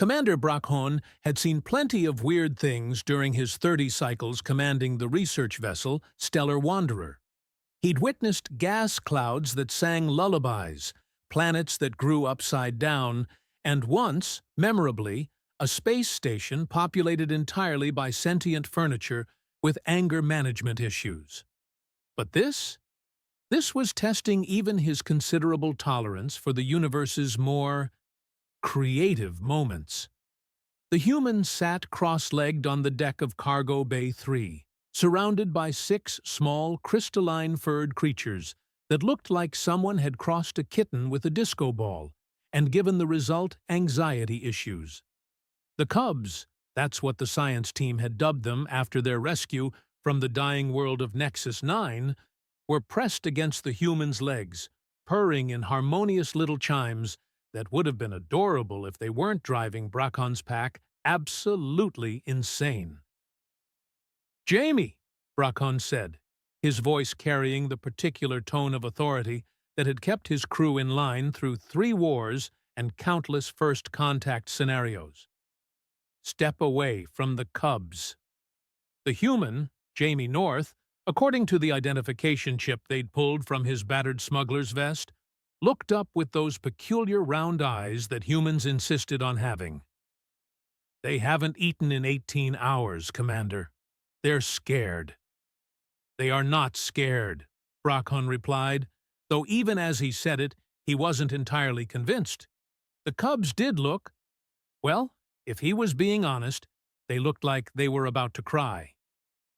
Commander Brackhon had seen plenty of weird things during his 30 cycles commanding the research vessel Stellar Wanderer. He'd witnessed gas clouds that sang lullabies, planets that grew upside down, and once, memorably, a space station populated entirely by sentient furniture with anger management issues. But this was testing even his considerable tolerance for the universe's more creative moments. The human sat cross-legged on the deck of Cargo Bay 3, surrounded by 6 small, crystalline-furred creatures that looked like someone had crossed a kitten with a disco ball and given the result anxiety issues. The Cubs, that's what the science team had dubbed them after their rescue from the dying world of Nexus 9, were pressed against the human's legs, purring in harmonious little chimes that would have been adorable if they weren't driving Brackhon's pack absolutely insane. "Jaime," Brackhon said, his voice carrying the particular tone of authority that had kept his crew in line through 3 wars and countless first contact scenarios. "Step away from the Cubs." The human, Jaime North, according to the identification chip they'd pulled from his battered smuggler's vest, looked up with those peculiar round eyes that humans insisted on having. "They haven't eaten in 18 hours, Commander. They're scared." "They are not scared," Brackhon replied, though even as he said it, he wasn't entirely convinced. The Cubs did look, well, if he was being honest, they looked like they were about to cry.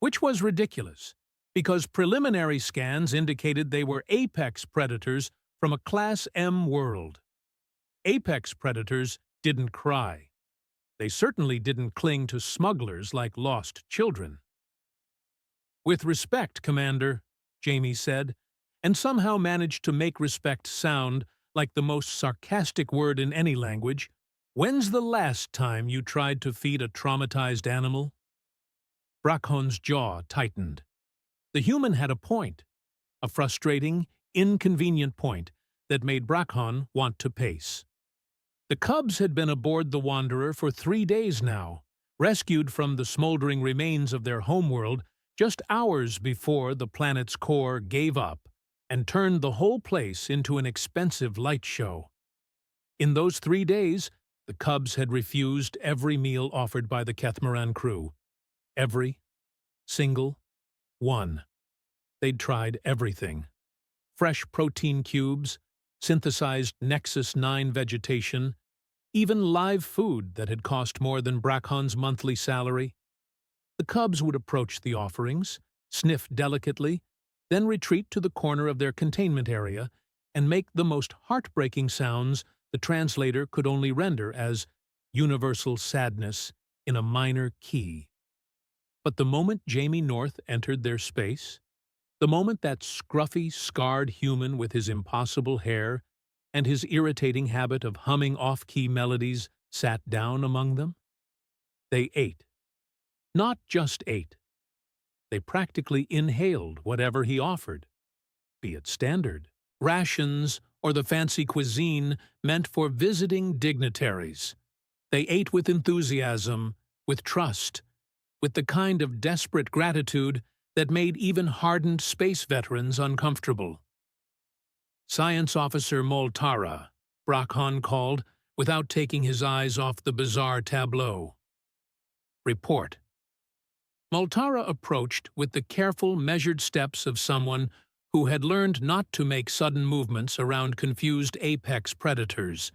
Which was ridiculous, because preliminary scans indicated they were apex predators from a Class M world. Apex predators didn't cry. They certainly didn't cling to smugglers like lost children. "With respect, Commander," Jaime said, and somehow managed to make respect sound like the most sarcastic word in any language. "When's the last time you tried to feed a traumatized animal?" Brackhon's jaw tightened. The human had a point, a frustrating, inconvenient point that made Brackhon want to pace. The Cubs had been aboard the Wanderer for 3 days now, rescued from the smoldering remains of their homeworld just hours before the planet's core gave up and turned the whole place into an expensive light show. In those 3 days, the Cubs had refused every meal offered by the Kethmaran crew. Every single one. They'd tried everything. Fresh protein cubes, synthesized Nexus 9 vegetation, even live food that had cost more than Brackhon's monthly salary. The Cubs would approach the offerings, sniff delicately, then retreat to the corner of their containment area and make the most heartbreaking sounds the translator could only render as universal sadness in a minor key. But the moment Jaime North entered their space, the moment that scruffy, scarred human with his impossible hair and his irritating habit of humming off-key melodies sat down among them, they ate. Not just ate. They practically inhaled whatever he offered, be it standard, rations, or the fancy cuisine meant for visiting dignitaries. They ate with enthusiasm, with trust, with the kind of desperate gratitude that made even hardened space veterans uncomfortable. "Science Officer Moltara," Brackhon called, without taking his eyes off the bizarre tableau. "Report." Moltara approached with the careful, measured steps of someone who had learned not to make sudden movements around confused apex predators.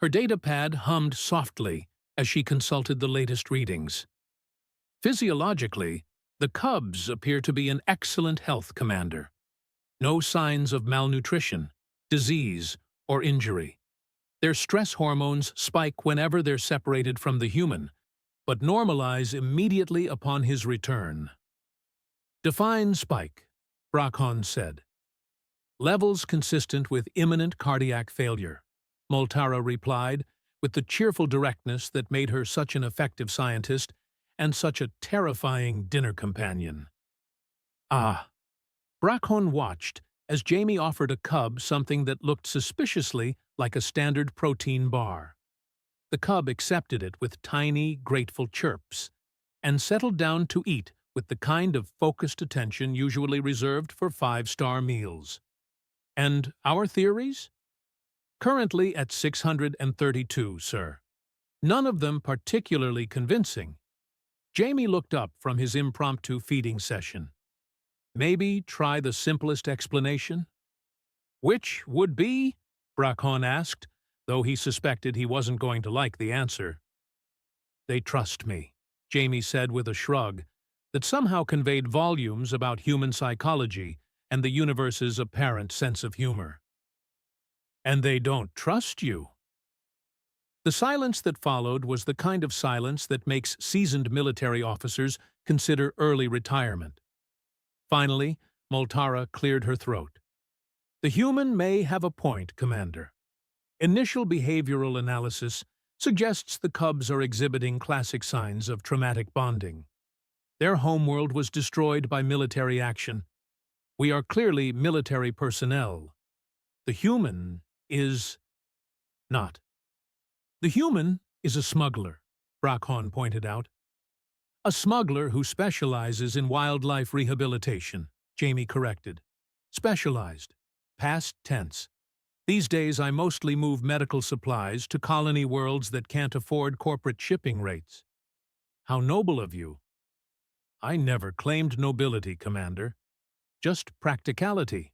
Her datapad hummed softly as she consulted the latest readings. Physiologically, the Cubs appear to be in excellent health, Commander. No signs of malnutrition, disease, or injury. Their stress hormones spike whenever they're separated from the human, but normalize immediately upon his return. "Define spike," Brackhon said. "Levels consistent with imminent cardiac failure," Moltara replied, with the cheerful directness that made her such an effective scientist and such a terrifying dinner companion. "Ah." Brackhon watched as Jaime offered a cub something that looked suspiciously like a standard protein bar. The cub accepted it with tiny, grateful chirps, and settled down to eat with the kind of focused attention usually reserved for five-star meals. And our theories? Currently at 632, sir. None of them particularly convincing. Jaime looked up from his impromptu feeding session. Maybe try the simplest explanation? Which would be? Bracon asked, though he suspected he wasn't going to like the answer. They trust me, Jaime said with a shrug that somehow conveyed volumes about human psychology and the universe's apparent sense of humor. And they don't trust you. The silence that followed was the kind of silence that makes seasoned military officers consider early retirement. Finally, Moltara cleared her throat. The human may have a point, Commander. Initial behavioral analysis suggests the cubs are exhibiting classic signs of traumatic bonding. Their homeworld was destroyed by military action. We are clearly military personnel. The human is not. The human is a smuggler, Bracon pointed out. A smuggler who specializes in wildlife rehabilitation, Jaime corrected. Specialized. Past tense. These days I mostly move medical supplies to colony worlds that can't afford corporate shipping rates. How noble of you. I never claimed nobility, Commander. Just practicality.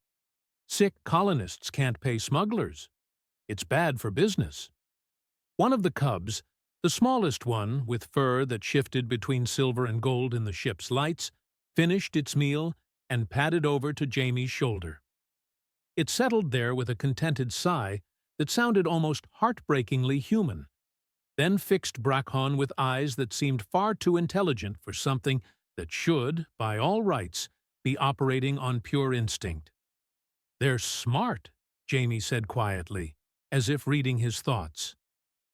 Sick colonists can't pay smugglers. It's bad for business. One of the cubs, the smallest one with fur that shifted between silver and gold in the ship's lights, finished its meal and padded over to Jaime's shoulder. It settled there with a contented sigh that sounded almost heartbreakingly human, then fixed Bracon with eyes that seemed far too intelligent for something that should, by all rights, be operating on pure instinct. They're smart, Jaime said quietly, as if reading his thoughts.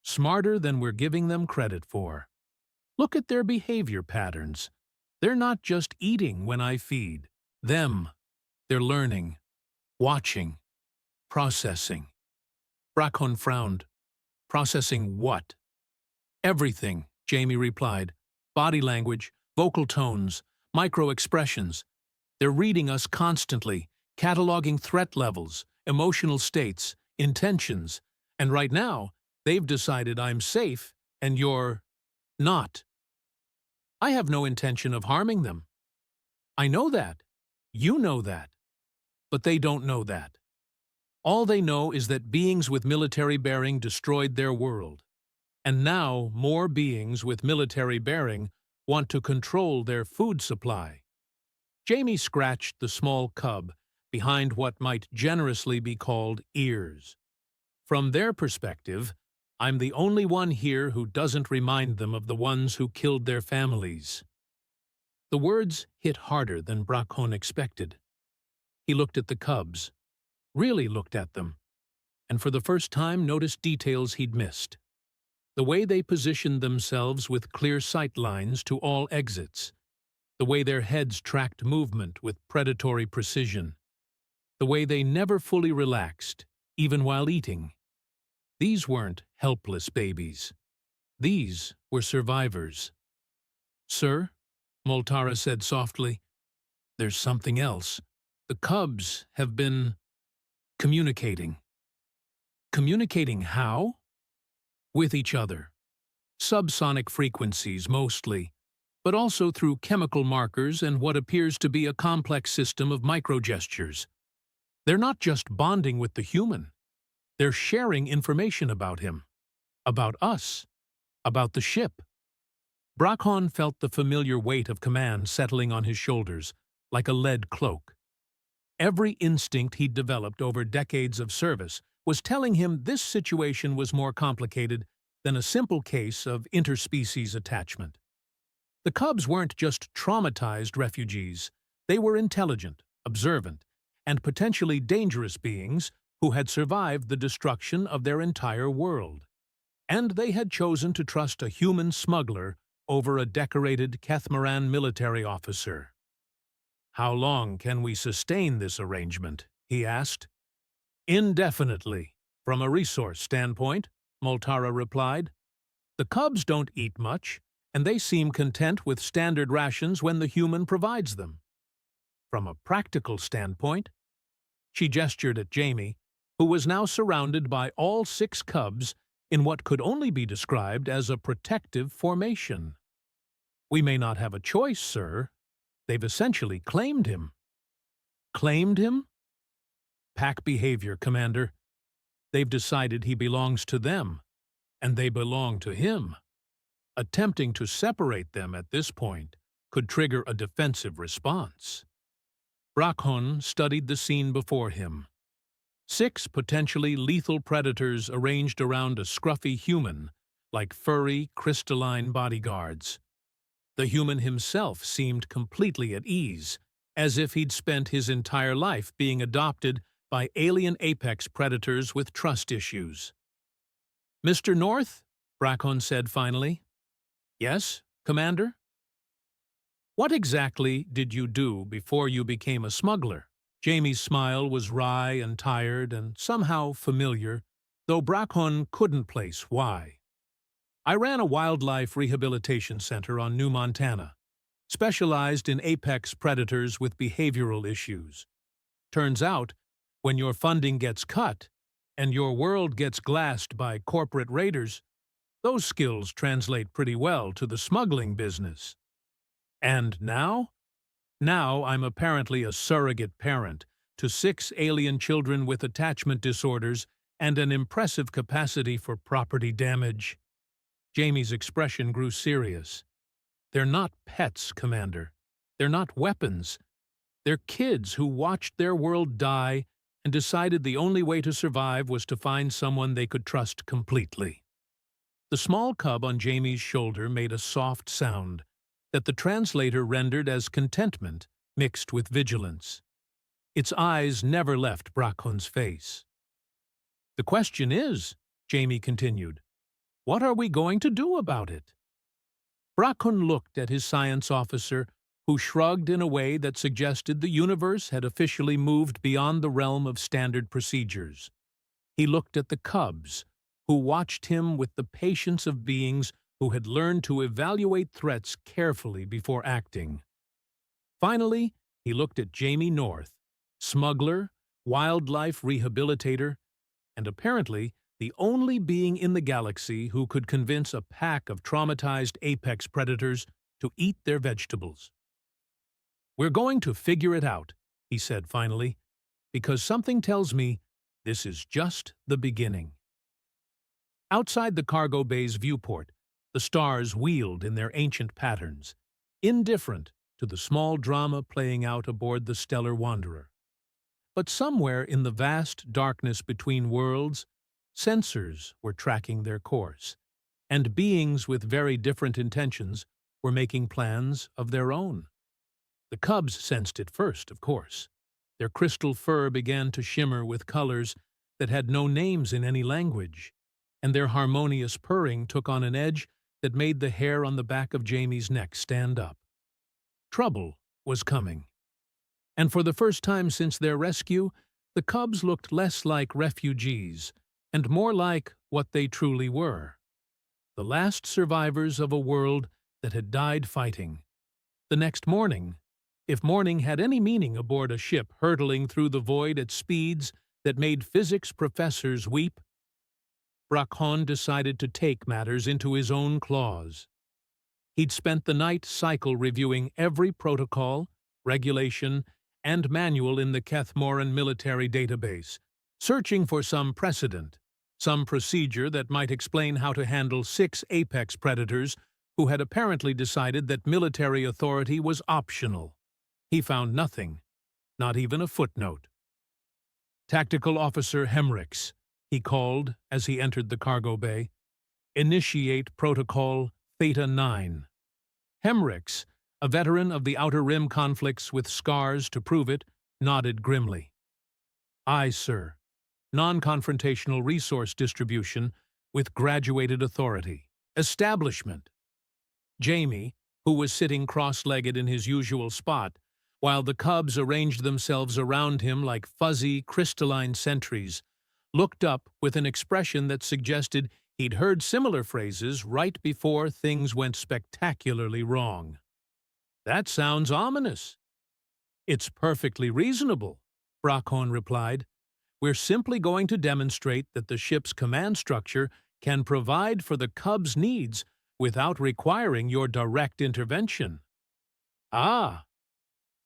Smarter than we're giving them credit for. Look at their behavior patterns. They're not just eating when I feed them. They're learning, watching, processing. Bracon frowned. Processing what? Everything, Jaime replied. Body language, vocal tones, micro-expressions. They're reading us constantly, cataloging threat levels, emotional states, intentions, and right now, they've decided I'm safe and you're not. I have no intention of harming them. I know that. You know that. But they don't know that. All they know is that beings with military bearing destroyed their world. And now more beings with military bearing want to control their food supply. Jaime scratched the small cub behind what might generously be called ears. From their perspective, I'm the only one here who doesn't remind them of the ones who killed their families. The words hit harder than Bracon expected. He looked at the cubs, really looked at them, and for the first time noticed details he'd missed. The way they positioned themselves with clear sight lines to all exits, the way their heads tracked movement with predatory precision, the way they never fully relaxed, even while eating. These weren't helpless babies. These were survivors. Sir, Moltara said softly, there's something else. The cubs have been communicating. Communicating how? With each other. Subsonic frequencies mostly, but also through chemical markers and what appears to be a complex system of microgestures. They're not just bonding with the human. They're sharing information about him, about us, about the ship. Bracon felt the familiar weight of command settling on his shoulders, like a lead cloak. Every instinct he'd developed over decades of service was telling him this situation was more complicated than a simple case of interspecies attachment. The cubs weren't just traumatized refugees. They were intelligent, observant, and potentially dangerous beings who had survived the destruction of their entire world. And they had chosen to trust a human smuggler over a decorated Kathmaran military officer. How long can we sustain this arrangement? He asked. Indefinitely, from a resource standpoint, Moltara replied. The cubs don't eat much, and they seem content with standard rations when the human provides them. From a practical standpoint, she gestured at Jaime, who was now surrounded by all 6 cubs in what could only be described as a protective formation. We may not have a choice, sir. They've essentially claimed him. Claimed him? Pack behavior, Commander. They've decided he belongs to them, and they belong to him. Attempting to separate them at this point could trigger a defensive response. Brakhon studied the scene before him. 6 potentially lethal predators arranged around a scruffy human, like furry, crystalline bodyguards. The human himself seemed completely at ease, as if he'd spent his entire life being adopted by alien apex predators with trust issues. "Mr. North?" Brakhon said finally. "Yes, Commander?" "What exactly did you do before you became a smuggler?" Jaime's smile was wry and tired and somehow familiar, though Brakhon couldn't place why. "I ran a wildlife rehabilitation center on New Montana, specialized in apex predators with behavioral issues. Turns out, when your funding gets cut and your world gets glassed by corporate raiders, those skills translate pretty well to the smuggling business. And now? Now I'm apparently a surrogate parent to 6 alien children with attachment disorders and an impressive capacity for property damage." Jaime's expression grew serious. "They're not pets, Commander. They're not weapons. They're kids who watched their world die and decided the only way to survive was to find someone they could trust completely." The small cub on Jaime's shoulder made a soft sound that the translator rendered as contentment mixed with vigilance. Its eyes never left Brakhon's face. "The question is," Jaime continued, "what are we going to do about it?" Brakhon looked at his science officer, who shrugged in a way that suggested the universe had officially moved beyond the realm of standard procedures. He looked at the cubs, who watched him with the patience of beings who had learned to evaluate threats carefully before acting. Finally, he looked at Jaime North, smuggler, wildlife rehabilitator, and apparently the only being in the galaxy who could convince a pack of traumatized apex predators to eat their vegetables. "We're going to figure it out," he said finally, "because something tells me this is just the beginning." Outside the cargo bay's viewport, the stars wheeled in their ancient patterns, indifferent to the small drama playing out aboard the stellar wanderer. But somewhere in the vast darkness between worlds, sensors were tracking their course, and beings with very different intentions were making plans of their own. The cubs sensed it first, of course. Their crystal fur began to shimmer with colors that had no names in any language, and their harmonious purring took on an edge that made the hair on the back of Jaime's neck stand up. Trouble was coming. And for the first time since their rescue, the cubs looked less like refugees and more like what they truly were: the last survivors of a world that had died fighting. The next morning, if morning had any meaning aboard a ship hurtling through the void at speeds that made physics professors weep, Brakhon decided to take matters into his own claws. He'd spent the night cycle reviewing every protocol, regulation, and manual in the Kethmoran military database, searching for some precedent, some procedure that might explain how to handle 6 apex predators who had apparently decided that military authority was optional. He found nothing, not even a footnote. "Tactical Officer Hemricks," he called as he entered the cargo bay. "Initiate Protocol Theta 9. Hemricks, a veteran of the Outer Rim conflicts with scars to prove it, nodded grimly. "Aye, sir. Non-confrontational resource distribution with graduated authority. Establishment." Jaime, who was sitting cross-legged in his usual spot, while the cubs arranged themselves around him like fuzzy, crystalline sentries, looked up with an expression that suggested He'd heard similar phrases right before things went spectacularly wrong. "That sounds ominous." "It's perfectly reasonable," Brackhorn replied. "We're simply going to demonstrate that the ship's command structure can provide for the Cub's needs without requiring your direct intervention." "Ah,"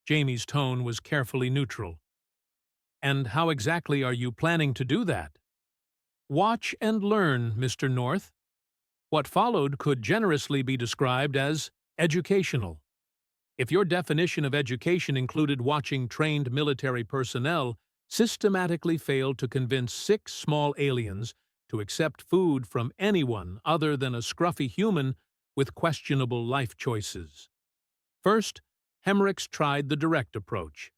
Jaime's tone was carefully neutral. "And how exactly are you planning to do that?" "Watch and learn, Mr. North." What followed could generously be described as educational. If your definition of education included watching trained military personnel systematically fail to convince 6 small aliens to accept food from anyone other than a scruffy human with questionable life choices. First, Hemricks tried the direct approach,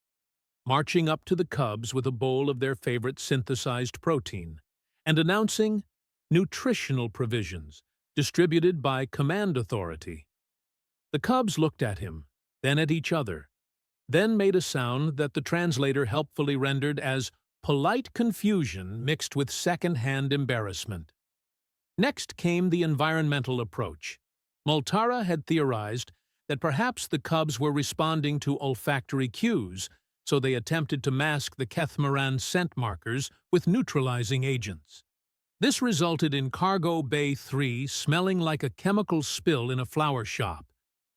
marching up to the Cubs with a bowl of their favorite synthesized protein, and announcing nutritional provisions distributed by command authority. The Cubs looked at him, then at each other, then made a sound that the translator helpfully rendered as polite confusion mixed with second-hand embarrassment. Next came the environmental approach. Multara had theorized that perhaps the Cubs were responding to olfactory cues, so they attempted to mask the Kethmaran scent markers with neutralizing agents. This resulted in Cargo Bay 3 smelling like a chemical spill in a flower shop,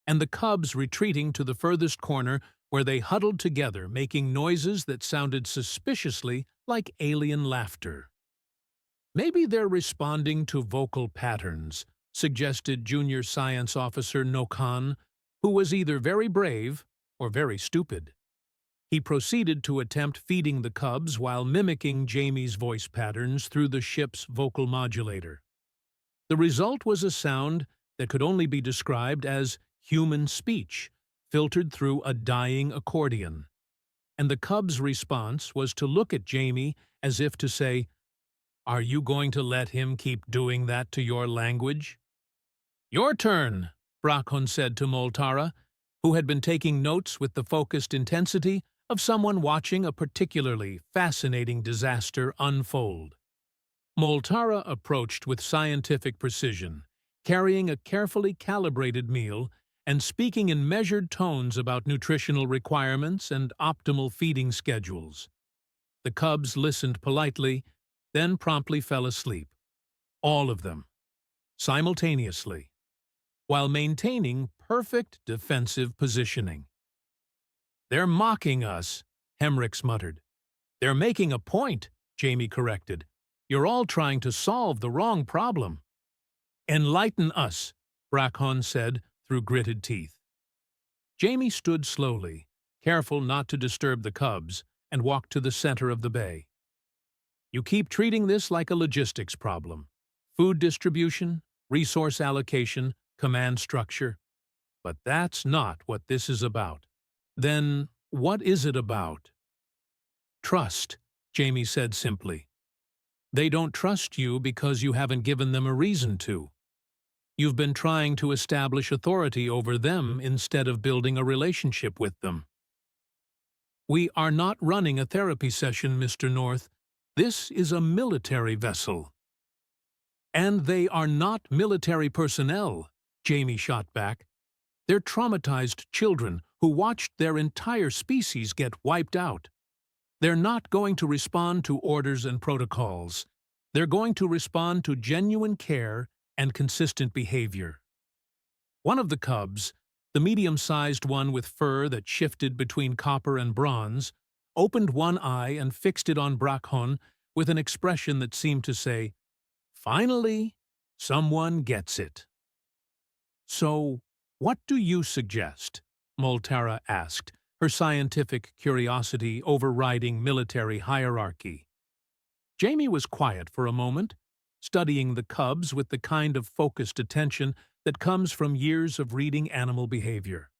and the Cubs retreating to the furthest corner where they huddled together, making noises that sounded suspiciously like alien laughter. "Maybe they're responding to vocal patterns," suggested Junior Science Officer Nokan, who was either very brave or very stupid. He proceeded to attempt feeding the Cubs while mimicking Jaime's voice patterns through the ship's vocal modulator. The result was a sound that could only be described as human speech, filtered through a dying accordion. And the Cubs' response was to look at Jaime as if to say, "Are you going to let him keep doing that to your language?" "Your turn," Brackhorn said to Multara, who had been taking notes with the focused intensity of someone watching a particularly fascinating disaster unfold. Multara approached with scientific precision, carrying a carefully calibrated meal and speaking in measured tones about nutritional requirements and optimal feeding schedules. The Cubs listened politely, then promptly fell asleep. All of them, simultaneously, while maintaining perfect defensive positioning. "They're mocking us," Hemricks muttered. "They're making a point," Jaime corrected. "You're all trying to solve the wrong problem." "Enlighten us," Brackhorn said through gritted teeth. Jaime stood slowly, careful not to disturb the Cubs, and walked to the center of the bay. "You keep treating this like a logistics problem. Food distribution, resource allocation, command structure. But that's not what this is about." "Then what is it about?" "Trust," Jaime said simply. "They don't trust you because you haven't given them a reason to. You've been trying to establish authority over them instead of building a relationship with them." "We are not running a therapy session, Mr. North. This is a military vessel." "And they are not military personnel," Jaime shot back. "They're traumatized children who watched their entire species get wiped out. They're not going to respond to orders and protocols. They're going to respond to genuine care and consistent behavior." One of the Cubs, the medium-sized one with fur that shifted between copper and bronze, opened one eye and fixed it on Brackhorn with an expression that seemed to say, "Finally, someone gets it." "So, what do you suggest?" Multara asked, her scientific curiosity overriding military hierarchy. Jaime was quiet for a moment, studying the Cubs with the kind of focused attention that comes from years of reading animal behavior.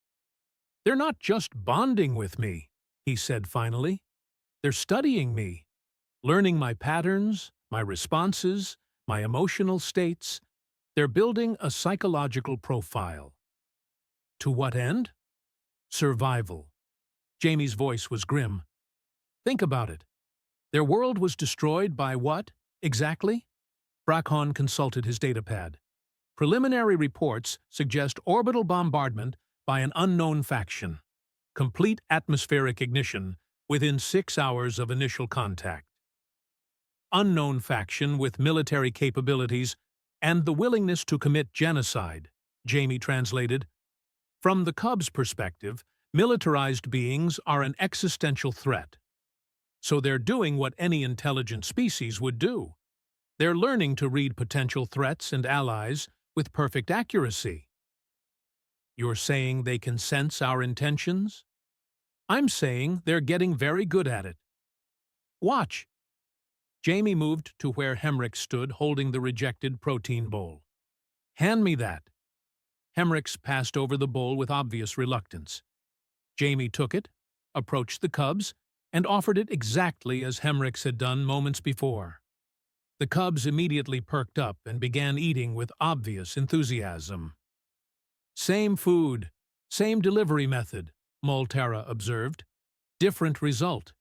"They're not just bonding with me," he said finally. "They're studying me, learning my patterns, my responses, my emotional states. They're building a psychological profile." "To what end?" "Survival." Jaime's voice was grim. "Think about it. Their world was destroyed by what, exactly? Brackon consulted his datapad. Preliminary reports suggest orbital bombardment by an unknown faction. Complete atmospheric ignition within 6 hours of initial contact. Unknown faction with military capabilities and the willingness to commit genocide, Jaime translated. From the Cubs' perspective, militarized beings are an existential threat. So they're doing what any intelligent species would do. They're learning to read potential threats and allies with perfect accuracy. You're saying they can sense our intentions? I'm saying they're getting very good at it. Watch. Jaime moved to where Hemrick stood holding the rejected protein bowl. Hand me that. Hemricks passed over the bowl with obvious reluctance. Jaime took it, approached the Cubs, and offered it exactly as Hemricks had done moments before. The Cubs immediately perked up and began eating with obvious enthusiasm. Same food, same delivery method, Moltara observed. Different result.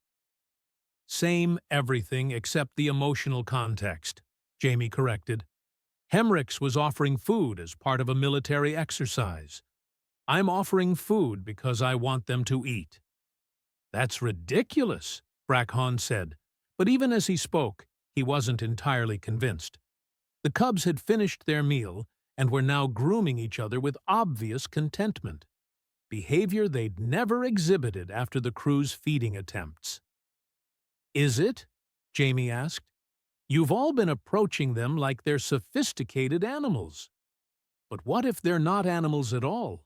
Same everything except the emotional context, Jaime corrected. Hemricks was offering food as part of a military exercise. I'm offering food because I want them to eat. That's ridiculous, Brackon said, but even as he spoke, he wasn't entirely convinced. The Cubs had finished their meal and were now grooming each other with obvious contentment, behavior they'd never exhibited after the crew's feeding attempts. Is it? Jaime asked. You've all been approaching them like they're sophisticated animals. But what if they're not animals at all?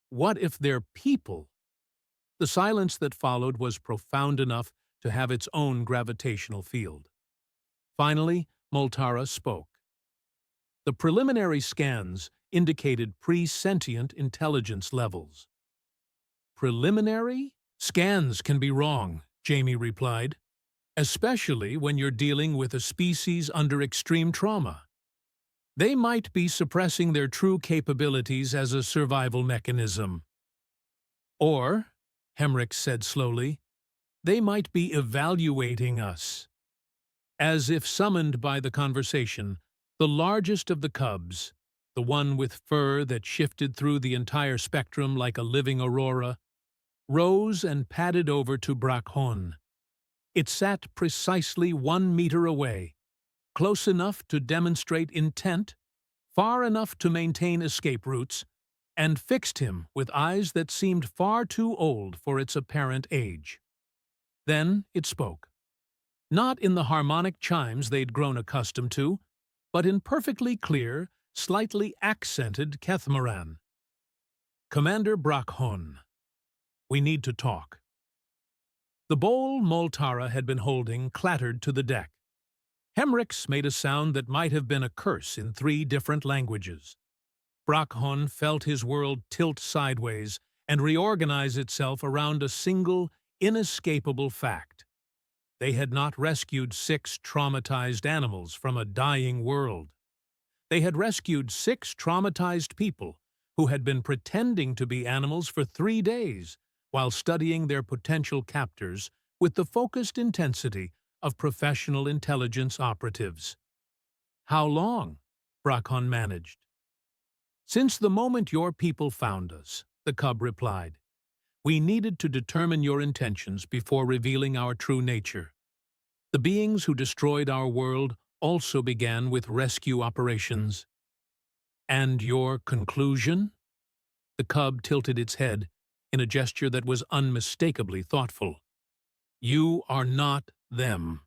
What if they're people? The silence that followed was profound enough to have its own gravitational field. Finally, Moltara spoke. The preliminary scans indicated pre-sentient intelligence levels. Preliminary? Scans can be wrong, Jaime replied, especially when you're dealing with a species under extreme trauma. They might be suppressing their true capabilities as a survival mechanism. Or, Hemrick said slowly, they might be evaluating us. As if summoned by the conversation, the largest of the Cubs, the one with fur that shifted through the entire spectrum like a living aurora, rose and padded over to Brackon. It sat precisely 1 meter away, close enough to demonstrate intent, far enough to maintain escape routes, and fixed him with eyes that seemed far too old for its apparent age. Then it spoke. Not in the harmonic chimes they'd grown accustomed to, but in perfectly clear, slightly accented Kethmaran. Commander Brackon, we need to talk. The bowl Moltara had been holding clattered to the deck. Hemricks made a sound that might have been a curse in 3 different languages. Brackon felt his world tilt sideways and reorganize itself around a single, inescapable fact. They had not rescued 6 traumatized animals from a dying world. They had rescued 6 traumatized people who had been pretending to be animals for 3 days while studying their potential captors with the focused intensity of professional intelligence operatives. How long? Brackon managed. Since the moment your people found us, the Cub replied. We needed to determine your intentions before revealing our true nature. The beings who destroyed our world also began with rescue operations. And your conclusion? The Cub tilted its head in a gesture that was unmistakably thoughtful. You are not them,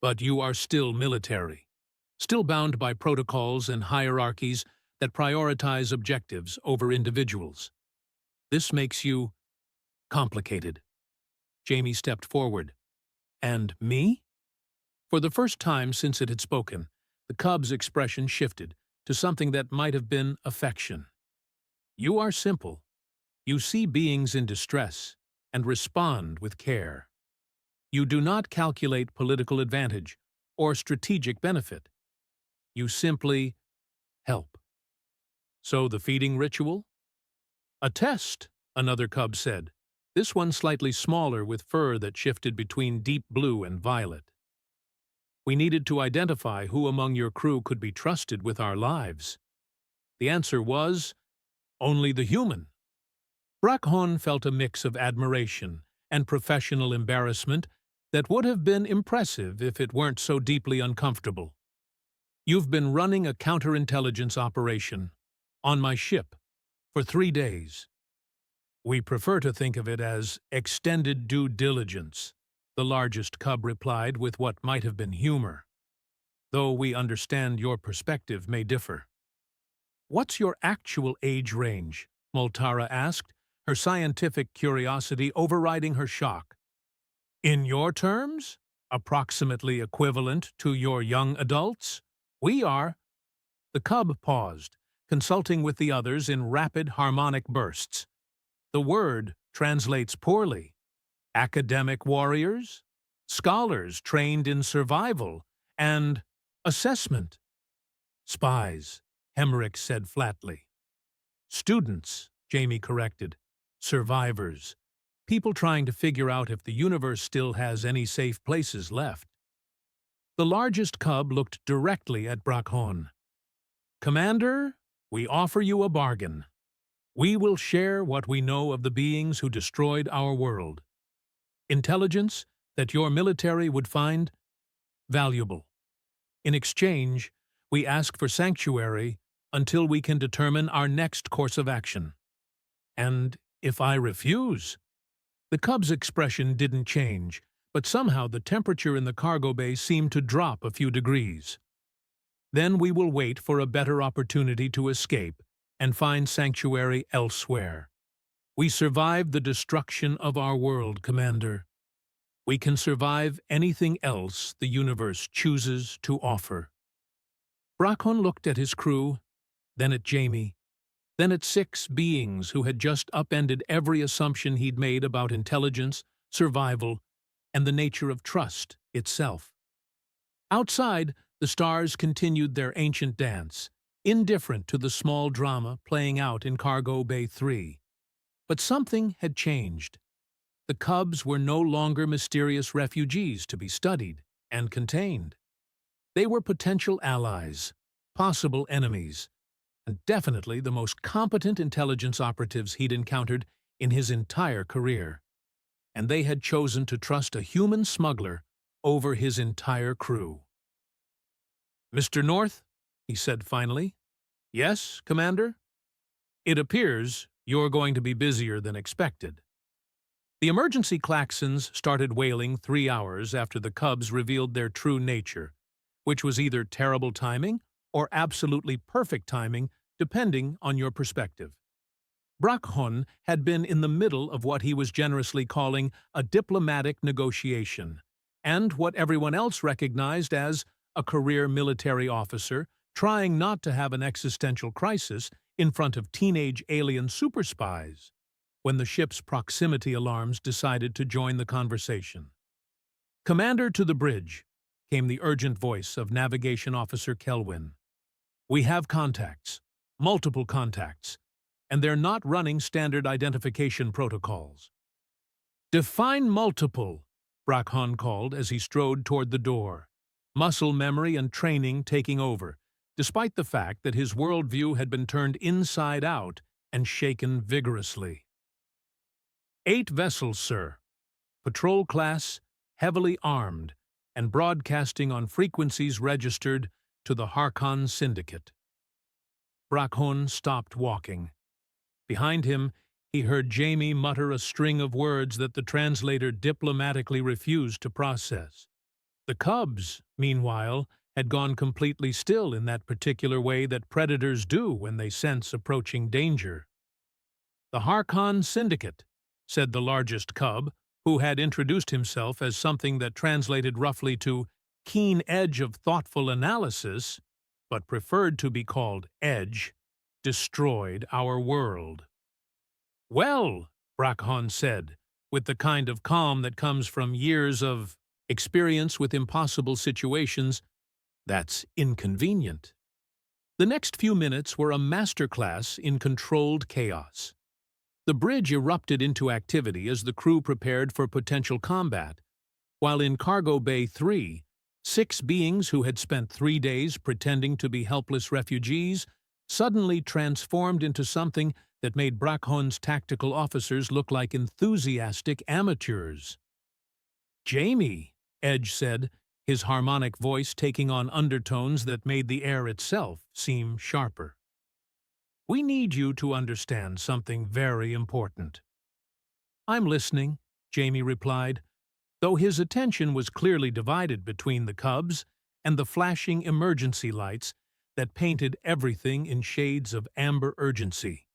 but you are still military, still bound by protocols and hierarchies that prioritize objectives over individuals. This makes you complicated. Jaime stepped forward. And me? For the first time since it had spoken, the Cub's expression shifted to something that might have been affection. You are simple. You see beings in distress and respond with care. You do not calculate political advantage or strategic benefit. You simply help. So the feeding ritual? A test, another Cub said, this one slightly smaller with fur that shifted between deep blue and violet. We needed to identify who among your crew could be trusted with our lives. The answer was, only the human. Brakhon felt a mix of admiration and professional embarrassment that would have been impressive if it weren't so deeply uncomfortable. You've been running a counterintelligence operation on my ship for 3 days. We prefer to think of it as extended due diligence, the largest cub replied with what might have been humor, though we understand your perspective may differ. What's your actual age range? Multara asked, her scientific curiosity overriding her shock. In your terms? Approximately equivalent to your young adults? We are. The cub paused, consulting with the others in rapid harmonic bursts. The word translates poorly. Academic warriors? Scholars trained in survival and assessment. Spies, Hemrick said flatly. Students, Jaime corrected. Survivors. People trying to figure out if the universe still has any safe places left. The largest cub looked directly at Brakhon. Commander, we offer you a bargain. We will share what we know of the beings who destroyed our world. Intelligence that your military would find valuable. In exchange, we ask for sanctuary until we can determine our next course of action. And if I refuse? The cub's expression didn't change, but somehow the temperature in the cargo bay seemed to drop a few degrees. Then we will wait for a better opportunity to escape and find sanctuary elsewhere. We survived the destruction of our world, Commander. We can survive anything else the universe chooses to offer. Brakhon looked at his crew, then at Jaime, then at 6 beings who had just upended every assumption he'd made about intelligence, survival, and the nature of trust itself. Outside, the stars continued their ancient dance, indifferent to the small drama playing out in Cargo Bay 3. But something had changed. The cubs were no longer mysterious refugees to be studied and contained. They were potential allies, possible enemies, and definitely the most competent intelligence operatives he'd encountered in his entire career. And they had chosen to trust a human smuggler over his entire crew. Mr. North, he said finally. Yes, Commander? It appears you're going to be busier than expected. The emergency klaxons started wailing 3 hours after the cubs revealed their true nature, which was either terrible timing or absolutely perfect timing, depending on your perspective. Brakhon had been in the middle of what he was generously calling a diplomatic negotiation, and what everyone else recognized as a career military officer trying not to have an existential crisis in front of teenage alien super spies, when the ship's proximity alarms decided to join the conversation. Commander, to the bridge, came the urgent voice of Navigation Officer Kelwin. We have contacts, multiple contacts, and they're not running standard identification protocols. Define multiple, Brakhon called as he strode toward the door, muscle memory and training taking over, despite the fact that his worldview had been turned inside out and shaken vigorously. 8 vessels, sir. Patrol class, heavily armed, and broadcasting on frequencies registered to the Harkon Syndicate. Brakhon stopped walking. Behind him, he heard Jaime mutter a string of words that the translator diplomatically refused to process. The cubs, meanwhile, had gone completely still in that particular way that predators do when they sense approaching danger. The Harkon Syndicate, said the largest cub, who had introduced himself as something that translated roughly to keen edge of thoughtful analysis, but preferred to be called Edge, destroyed our world. Well, Brakhon said, with the kind of calm that comes from years of experience with impossible situations, that's inconvenient. The next few minutes were a masterclass in controlled chaos. The bridge erupted into activity as the crew prepared for potential combat, while in Cargo Bay 3, 6 beings who had spent 3 days pretending to be helpless refugees suddenly transformed into something that made Brackhon's tactical officers look like enthusiastic amateurs. "Jaime," Edge said, his harmonic voice taking on undertones that made the air itself seem sharper. "We need you to understand something very important." "I'm listening," Jaime replied, though his attention was clearly divided between the cubs and the flashing emergency lights that painted everything in shades of amber urgency.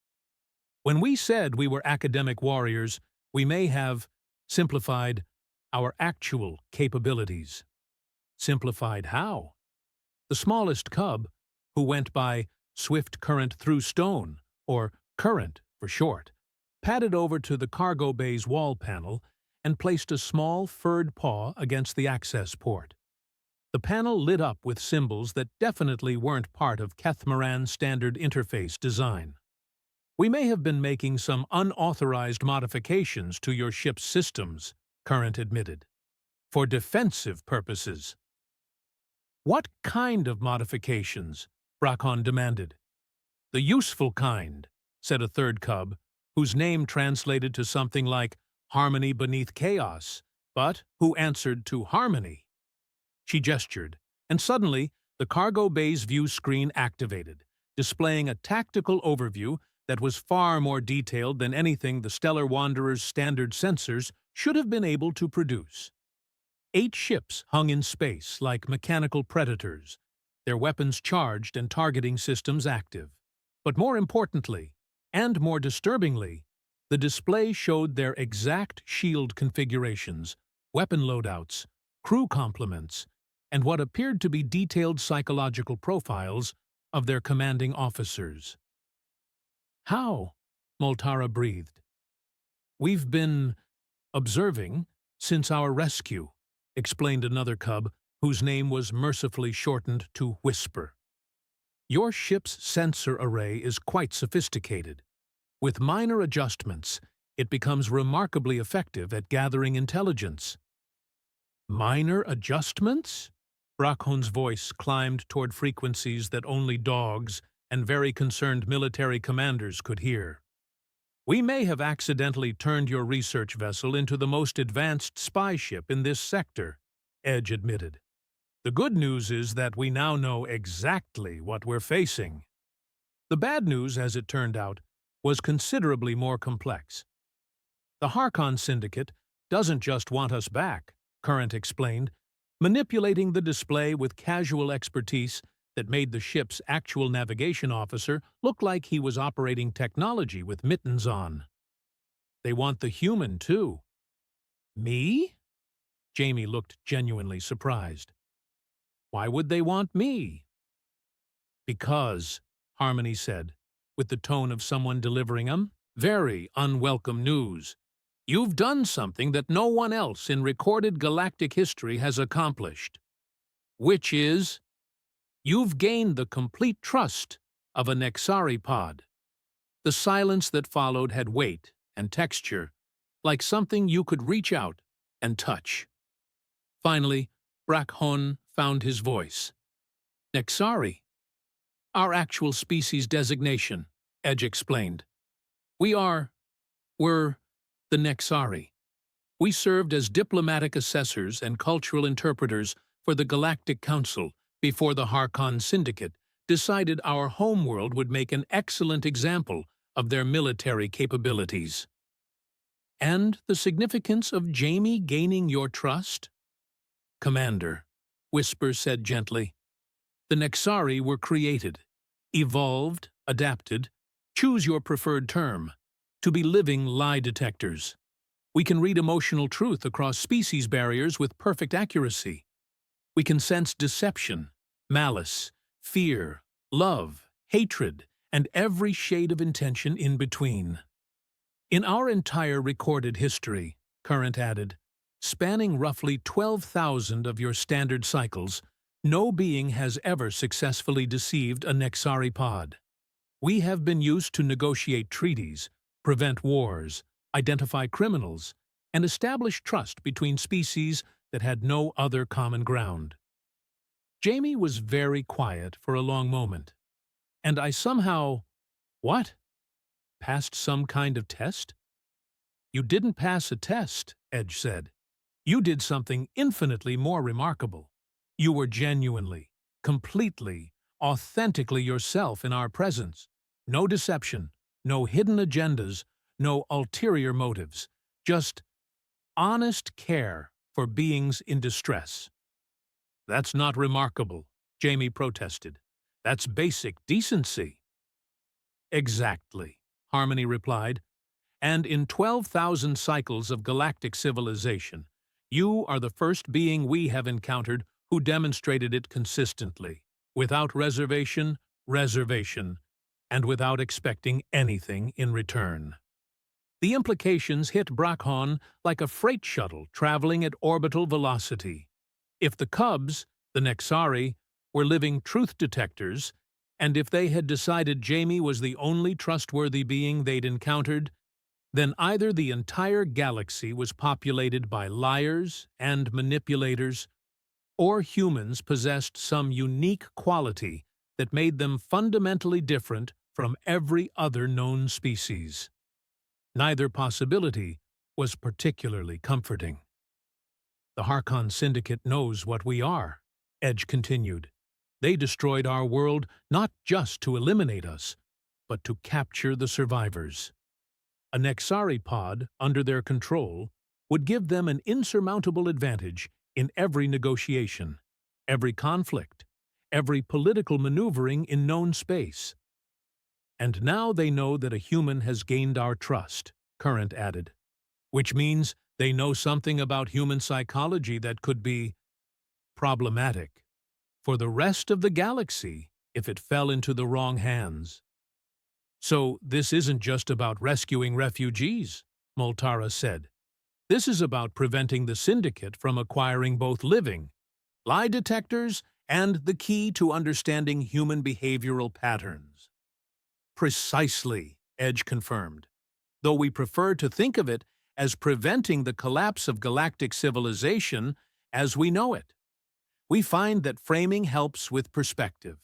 "When we said we were academic warriors, we may have simplified our actual capabilities." "Simplified how?" The smallest cub, who went by Swift Current Through Stone, or Current for short, padded over to the cargo bay's wall panel and placed a small furred paw against the access port. The panel lit up with symbols that definitely weren't part of Kethmaran's standard interface design. "We may have been making some unauthorized modifications to your ship's systems," Current admitted, "for defensive purposes." "What kind of modifications?" Brackhon demanded. "The useful kind," said a third cub, whose name translated to something like harmony beneath chaos, but who answered to harmony. She gestured, and suddenly the cargo bay's view screen activated, displaying a tactical overview that was far more detailed than anything the Stellar Wanderer's standard sensors should have been able to produce. 8 ships hung in space like mechanical predators, their weapons charged and targeting systems active. But more importantly, and more disturbingly, the display showed their exact shield configurations, weapon loadouts, crew complements, and what appeared to be detailed psychological profiles of their commanding officers. "How?" Moltara breathed. "We've been observing since our rescue," explained another cub, whose name was mercifully shortened to Whisper. "Your ship's sensor array is quite sophisticated. With minor adjustments, it becomes remarkably effective at gathering intelligence." "Minor adjustments?" Brackhon's voice climbed toward frequencies that only dogs and very concerned military commanders could hear. "We may have accidentally turned your research vessel into the most advanced spy ship in this sector," Edge admitted. "The good news is that we now know exactly what we're facing." The bad news, as it turned out, was considerably more complex. "The Harkon Syndicate doesn't just want us back," Current explained, manipulating the display with casual expertise that made the ship's actual navigation officer look like he was operating technology with mittens on. "They want the human, too." "Me?" Jaime looked genuinely surprised. "Why would they want me?" "Because," Harmony said, with the tone of someone delivering very unwelcome news. "You've done something that no one else in recorded galactic history has accomplished. Which is, you've gained the complete trust of a Nexari pod." The silence that followed had weight and texture, like something you could reach out and touch. Finally, Brackhon found his voice. "Nexari. Our actual species designation," Edge explained. We're the Nexari. We served as diplomatic assessors and cultural interpreters for the Galactic Council before the Harkon Syndicate decided our homeworld would make an excellent example of their military capabilities." "And the significance of Jaime gaining your trust?" "Commander," Whisper said gently, "the Nexari were created, evolved, adapted, choose your preferred term, to be living lie detectors. We can read emotional truth across species barriers with perfect accuracy. We can sense deception, malice, fear, love, hatred, and every shade of intention in between. In our entire recorded history," Current added, "spanning roughly 12,000 of your standard cycles, no being has ever successfully deceived a Nexari pod. We have been used to negotiate treaties, prevent wars, identify criminals, and establish trust between species that had no other common ground. Jaime was very quiet for a long moment. And I somehow— What? Passed some kind of test? You didn't pass a test, Edge said. You did something infinitely more remarkable. You were genuinely, completely, authentically yourself in our presence. No deception, no hidden agendas, no ulterior motives. Just honest care for beings in distress. That's not remarkable, Jaime protested. That's basic decency. Exactly, Harmony replied. And in 12,000 cycles of galactic civilization, you are the first being we have encountered who demonstrated it consistently, without reservation, and without expecting anything in return. The implications hit Brakhon like a freight shuttle traveling at orbital velocity. If the Cubs, the Nexari, were living truth detectors, and if they had decided Jaime was the only trustworthy being they'd encountered, then either the entire galaxy was populated by liars and manipulators, or humans possessed some unique quality that made them fundamentally different from every other known species. Neither possibility was particularly comforting. The Harkon Syndicate knows what we are, Edge continued. They destroyed our world not just to eliminate us, but to capture the survivors. A Nexari pod under their control would give them an insurmountable advantage in every negotiation, every conflict, every political maneuvering in known space. And now they know that a human has gained our trust, Current added, which means they know something about human psychology that could be problematic for the rest of the galaxy if it fell into the wrong hands. So this isn't just about rescuing refugees, Moltara said. This is about preventing the Syndicate from acquiring both living lie detectors and the key to understanding human behavioral patterns. Precisely, Edge confirmed, though we prefer to think of it as preventing the collapse of galactic civilization as we know it. We find that framing helps with perspective.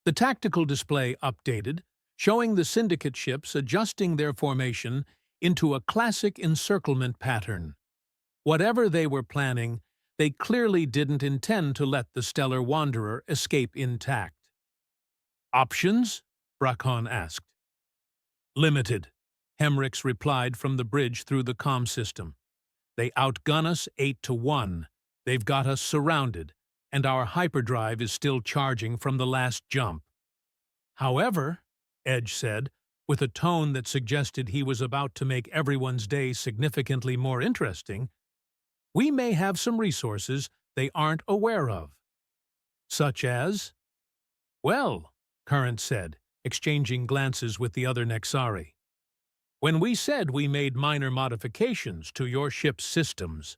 The tactical display updated, showing the Syndicate ships adjusting their formation into a classic encirclement pattern. Whatever they were planning, they clearly didn't intend to let the Stellar Wanderer escape intact. Options? Brakhon asked. Limited, Hemrix replied from the bridge through the comm system. They outgun us 8-1. They've got us surrounded, and our hyperdrive is still charging from the last jump. However, Edge said, with a tone that suggested he was about to make everyone's day significantly more interesting, we may have some resources they aren't aware of. Such as? Well, Current said, exchanging glances with the other Nexari. When we said we made minor modifications to your ship's systems.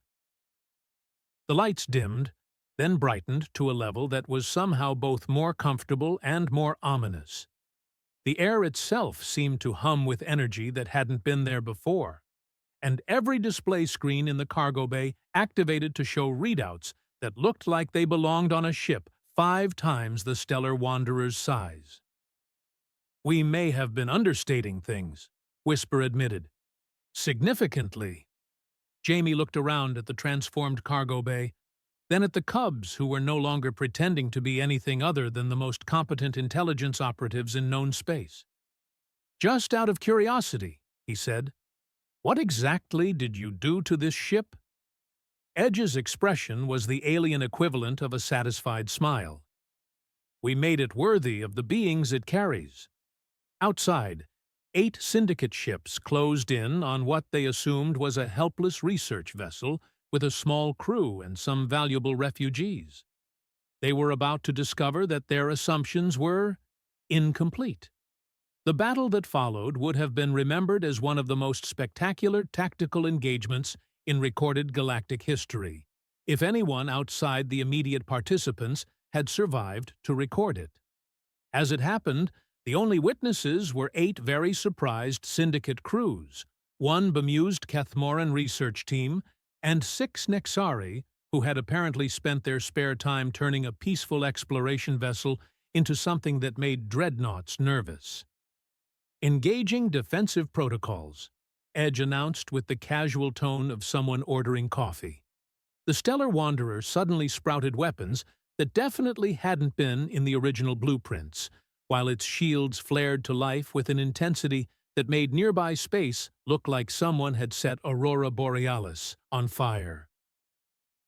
The lights dimmed, then brightened to a level that was somehow both more comfortable and more ominous. The air itself seemed to hum with energy that hadn't been there before, and every display screen in the cargo bay activated to show readouts that looked like they belonged on a ship 5 times the Stellar Wanderer's size. We may have been understating things, Whisper admitted. Significantly. Jaime looked around at the transformed cargo bay, then at the Cubs, who were no longer pretending to be anything other than the most competent intelligence operatives in known space. Just out of curiosity, he said, what exactly did you do to this ship? Edge's expression was the alien equivalent of a satisfied smile. We made it worthy of the beings it carries. Outside, 8 Syndicate ships closed in on what they assumed was a helpless research vessel with a small crew and some valuable refugees. They were about to discover that their assumptions were incomplete. The battle that followed would have been remembered as one of the most spectacular tactical engagements in recorded galactic history, if anyone outside the immediate participants had survived to record it. As it happened, the only witnesses were 8 very surprised Syndicate crews, 1 bemused Kethmoran research team, and 6 Nexari who had apparently spent their spare time turning a peaceful exploration vessel into something that made dreadnoughts nervous. Engaging defensive protocols, Edge announced with the casual tone of someone ordering coffee. The Stellar Wanderer suddenly sprouted weapons that definitely hadn't been in the original blueprints, while its shields flared to life with an intensity that made nearby space look like someone had set Aurora Borealis on fire.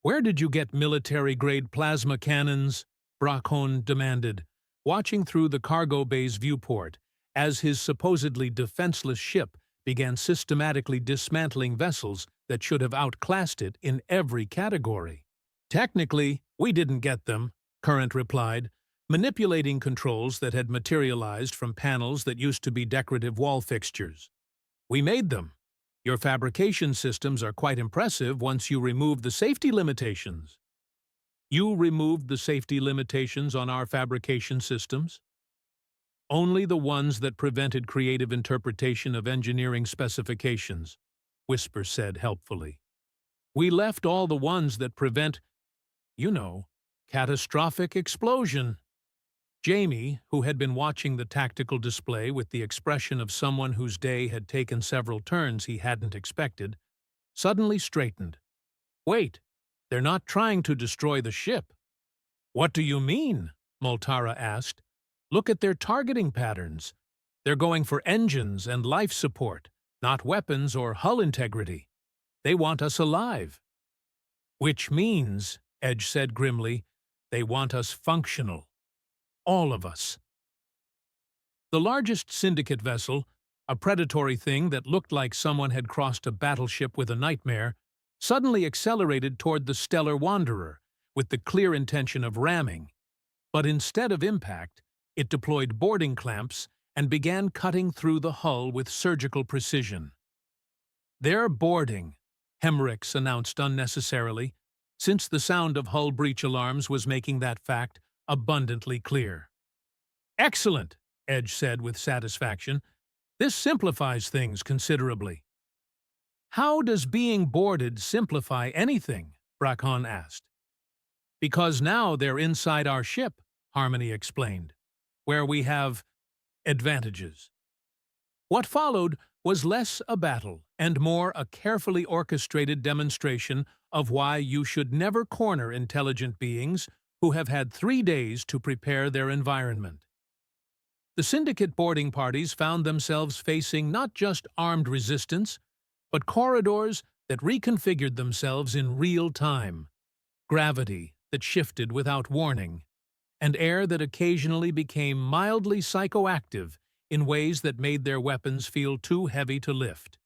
"Where did you get military-grade plasma cannons?" Bracon demanded, watching through the cargo bay's viewport as his supposedly defenseless ship began systematically dismantling vessels that should have outclassed it in every category. "Technically, we didn't get them," Current replied, manipulating controls that had materialized from panels that used to be decorative wall fixtures. "We made them. Your fabrication systems are quite impressive once you remove the safety limitations." "You removed the safety limitations on our fabrication systems?" "Only the ones that prevented creative interpretation of engineering specifications," Whisper said helpfully. "We left all the ones that prevent, catastrophic explosion." Jaime, who had been watching the tactical display with the expression of someone whose day had taken several turns he hadn't expected, suddenly straightened. "Wait, they're not trying to destroy the ship." "What do you mean?" Multara asked. "Look at their targeting patterns. They're going for engines and life support, not weapons or hull integrity. They want us alive." "Which means," Edge said grimly, "they want us functional. All of us." The largest syndicate vessel, a predatory thing that looked like someone had crossed a battleship with a nightmare, suddenly accelerated toward the Stellar Wanderer with the clear intention of ramming. But instead of impact, it deployed boarding clamps and began cutting through the hull with surgical precision. "They're boarding," Hemricks announced unnecessarily, since the sound of hull breach alarms was making that fact abundantly clear. "Excellent," Edge said with satisfaction. "This simplifies things considerably." "How does being boarded simplify anything?" Bracon asked. "Because now they're inside our ship," Harmony explained, "where we have advantages." What followed was less a battle and more a carefully orchestrated demonstration of why you should never corner intelligent beings who have had 3 days to prepare their environment. The syndicate boarding parties found themselves facing not just armed resistance, but corridors that reconfigured themselves in real time, gravity that shifted without warning, and air that occasionally became mildly psychoactive in ways that made their weapons feel too heavy to lift.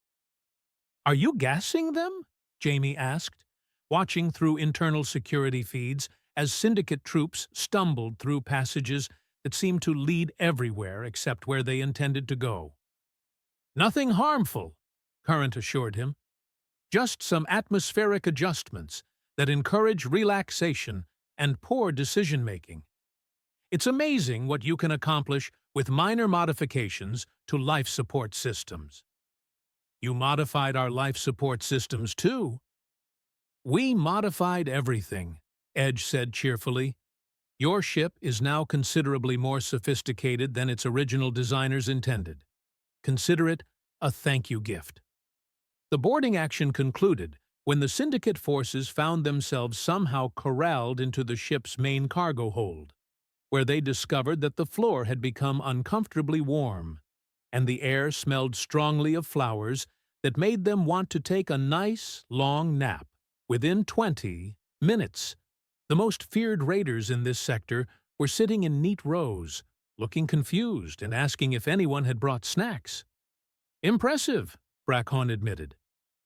"Are you gassing them?" Jaime asked, watching through internal security feeds as syndicate troops stumbled through passages that seemed to lead everywhere except where they intended to go. "Nothing harmful," Current assured him. "Just some atmospheric adjustments that encourage relaxation and poor decision-making. It's amazing what you can accomplish with minor modifications to life support systems." "You modified our life support systems too." "We modified everything," Edge said cheerfully. "Your ship is now considerably more sophisticated than its original designers intended. Consider it a thank-you gift." The boarding action concluded when the syndicate forces found themselves somehow corralled into the ship's main cargo hold, where they discovered that the floor had become uncomfortably warm, and the air smelled strongly of flowers that made them want to take a nice, long nap. Within 20 minutes, the most feared raiders in this sector were sitting in neat rows, looking confused and asking if anyone had brought snacks. "Impressive," Bracon admitted.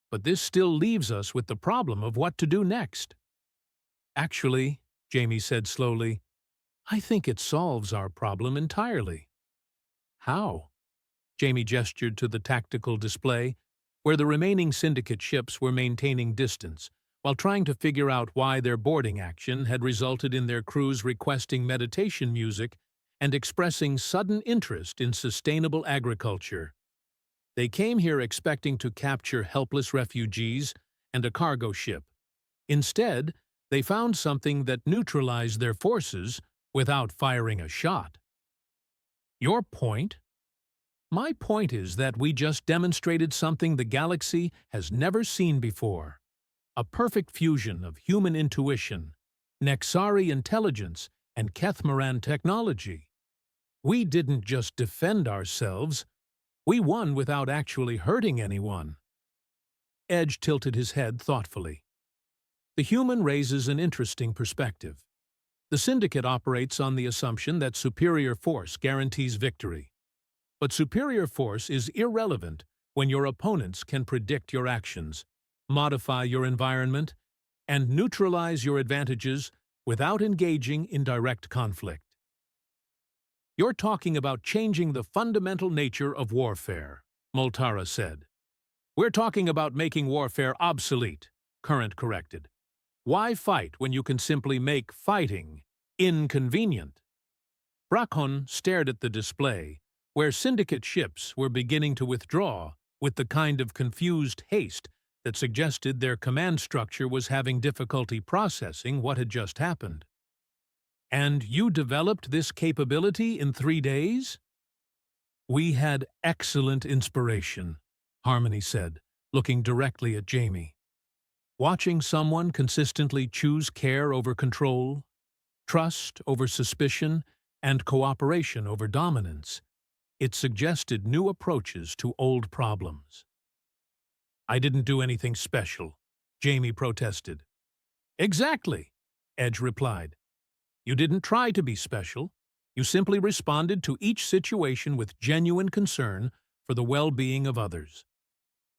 "But this still leaves us with the problem of what to do next." "Actually," Jaime said slowly, "I think it solves our problem entirely." "How?" Jaime gestured to the tactical display, where the remaining syndicate ships were maintaining distance, while trying to figure out why their boarding action had resulted in their crews requesting meditation music and expressing sudden interest in sustainable agriculture. They came here expecting to capture helpless refugees and a cargo ship. Instead, They found something that neutralized their forces without firing a shot. Your point? My point is that we just demonstrated something the galaxy has never seen before. A perfect fusion of human intuition, Nexari intelligence, and Kethmaran technology. We didn't just defend ourselves, we won without actually hurting anyone. Edge tilted his head thoughtfully. The human raises an interesting perspective. The syndicate operates on the assumption that superior force guarantees victory. But superior force is irrelevant when your opponents can predict your actions, modify your environment, and neutralize your advantages without engaging in direct conflict. You're talking about changing the fundamental nature of warfare, Moltara said. We're talking about making warfare obsolete, Current corrected. Why fight when you can simply make fighting inconvenient? Brakhon stared at the display, where syndicate ships were beginning to withdraw with the kind of confused haste that suggested their command structure was having difficulty processing what had just happened. And you developed this capability in 3 days? We had excellent inspiration, Harmony said, looking directly at Jaime. Watching someone consistently choose care over control, trust over suspicion, and cooperation over dominance, it suggested new approaches to old problems. I didn't do anything special, Jaime protested. Exactly, Edge replied. You didn't try to be special. You simply responded to each situation with genuine concern for the well-being of others.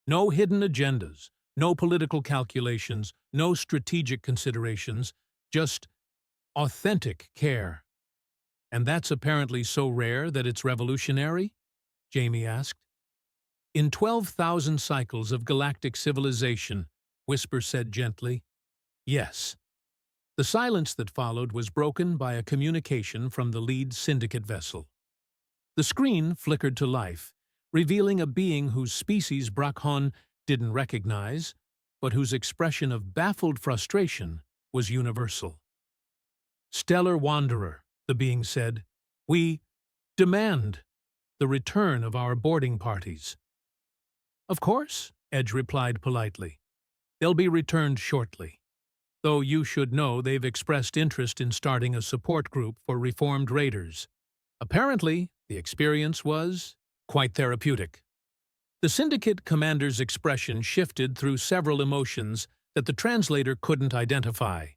No hidden agendas, no political calculations, no strategic considerations, just authentic care. And that's apparently so rare that it's revolutionary? Jaime asked. In 12,000 cycles of galactic civilization, Whisper said gently, yes. The silence that followed was broken by a communication from the lead syndicate vessel. The screen flickered to life, revealing a being whose species Brakhon didn't recognize, but whose expression of baffled frustration was universal. Stellar Wanderer, the being said, we demand the return of our boarding parties. Of course, Edge replied politely. They'll be returned shortly. Though you should know they've expressed interest in starting a support group for reformed raiders. Apparently, the experience was quite therapeutic. The syndicate commander's expression shifted through several emotions that the translator couldn't identify.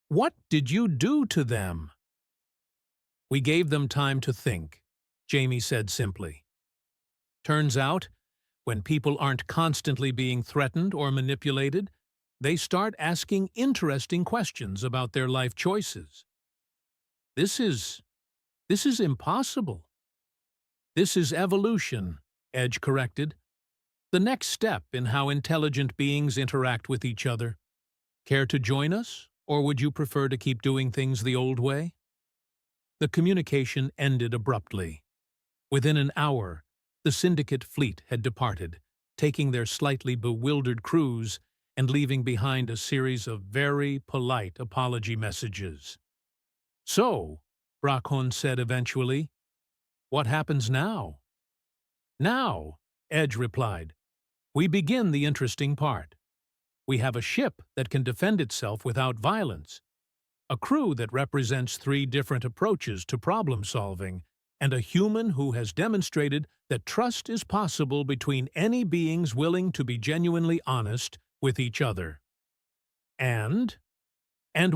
What did you do to them? We gave them time to think, Jaime said simply. Turns out, when people aren't constantly being threatened or manipulated, they start asking interesting questions about their life choices. This is impossible. This is evolution, Edge corrected. The next step in how intelligent beings interact with each other. Care to join us, or would you prefer to keep doing things the old way? The communication ended abruptly. Within an hour, the syndicate fleet had departed, taking their slightly bewildered crews and leaving behind a series of very polite apology messages. So, Brakhon said eventually, what happens now? Now, Edge replied, we begin the interesting part. We have a ship that can defend itself without violence, a crew that represents 3 different approaches to problem solving, and a human who has demonstrated that trust is possible between any beings willing to be genuinely honest with each other. And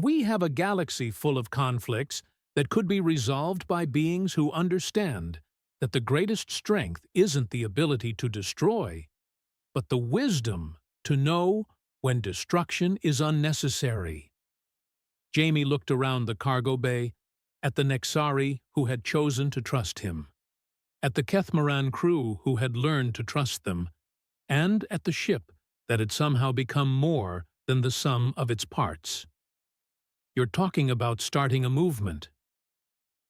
we have a galaxy full of conflicts that could be resolved by beings who understand that the greatest strength isn't the ability to destroy, but the wisdom to know when destruction is unnecessary. Jaime looked around the cargo bay, at the Nexari who had chosen to trust him, at the Kethmaran crew who had learned to trust them, and at the ship that had somehow become more than the sum of its parts. You're talking about starting a movement.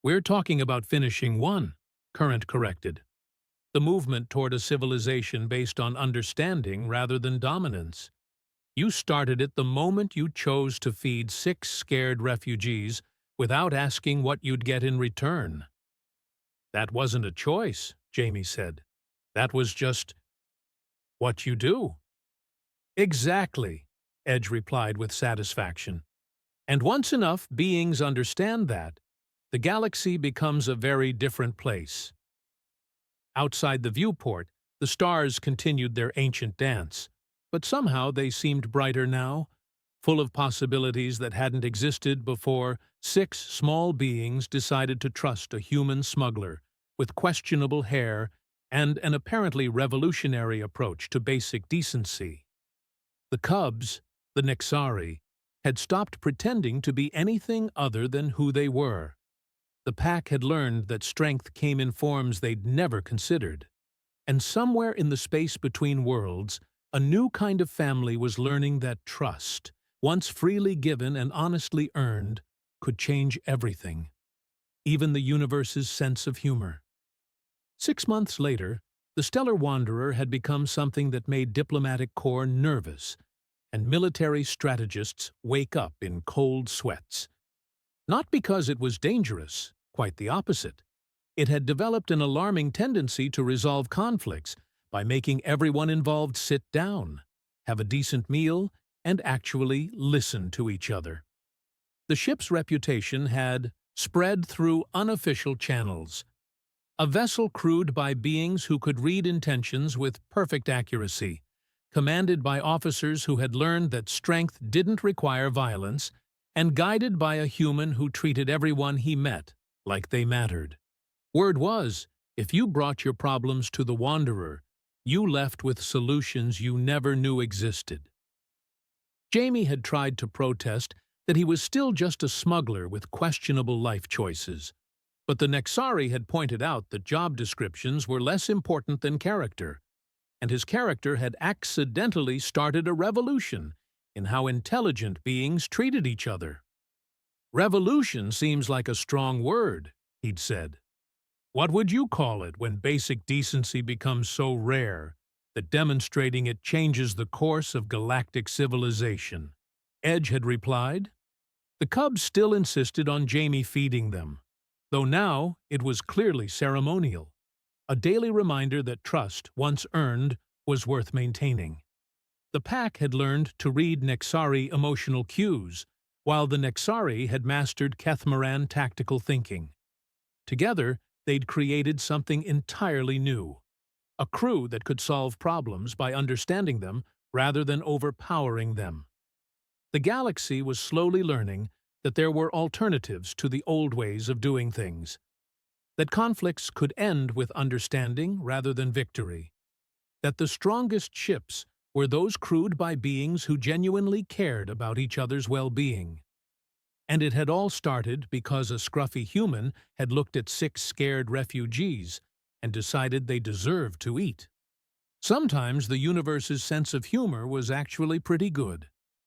We're talking about finishing one, Current corrected. The movement toward a civilization based on understanding rather than dominance. You started it the moment you chose to feed 6 scared refugees without asking what you'd get in return. That wasn't a choice, Jaime said. That was just what you do. Exactly, Edge replied with satisfaction. And once enough beings understand that, the galaxy becomes a very different place. Outside the viewport, the stars continued their ancient dance, but somehow they seemed brighter now, full of possibilities that hadn't existed before 6 small beings decided to trust a human smuggler with questionable hair and an apparently revolutionary approach to basic decency. The cubs, the Nexari, had stopped pretending to be anything other than who they were. The pack had learned that strength came in forms they'd never considered. And somewhere in the space between worlds, a new kind of family was learning that trust, once freely given and honestly earned, could change everything, even the universe's sense of humor. 6 months later, the Stellar Wanderer had become something that made diplomatic corps nervous, and military strategists wake up in cold sweats. Not because it was dangerous, quite the opposite. It had developed an alarming tendency to resolve conflicts by making everyone involved sit down, have a decent meal, and actually listen to each other. The ship's reputation had spread through unofficial channels. A vessel crewed by beings who could read intentions with perfect accuracy, commanded by officers who had learned that strength didn't require violence, and guided by a human who treated everyone he met like they mattered. Word was, if you brought your problems to the Wanderer, you left with solutions you never knew existed. Jaime had tried to protest that he was still just a smuggler with questionable life choices, but the Nexari had pointed out that job descriptions were less important than character, and his character had accidentally started a revolution in how intelligent beings treated each other. Revolution seems like a strong word, he'd said. What would you call it when basic decency becomes so rare that demonstrating it changes the course of galactic civilization? Edge had replied. The cubs still insisted on Jaime feeding them, though now it was clearly ceremonial, a daily reminder that trust, once earned, was worth maintaining. The pack had learned to read Nexari emotional cues, while the Nexari had mastered Kethmaran tactical thinking. Together, they'd created something entirely new, a crew that could solve problems by understanding them rather than overpowering them. The galaxy was slowly learning that there were alternatives to the old ways of doing things, that conflicts could end with understanding rather than victory, that the strongest ships were those crewed by beings who genuinely cared about each other's well-being. And it had all started because a scruffy human had looked at 6 scared refugees and decided they deserved to eat. Sometimes the universe's sense of humor was actually pretty good.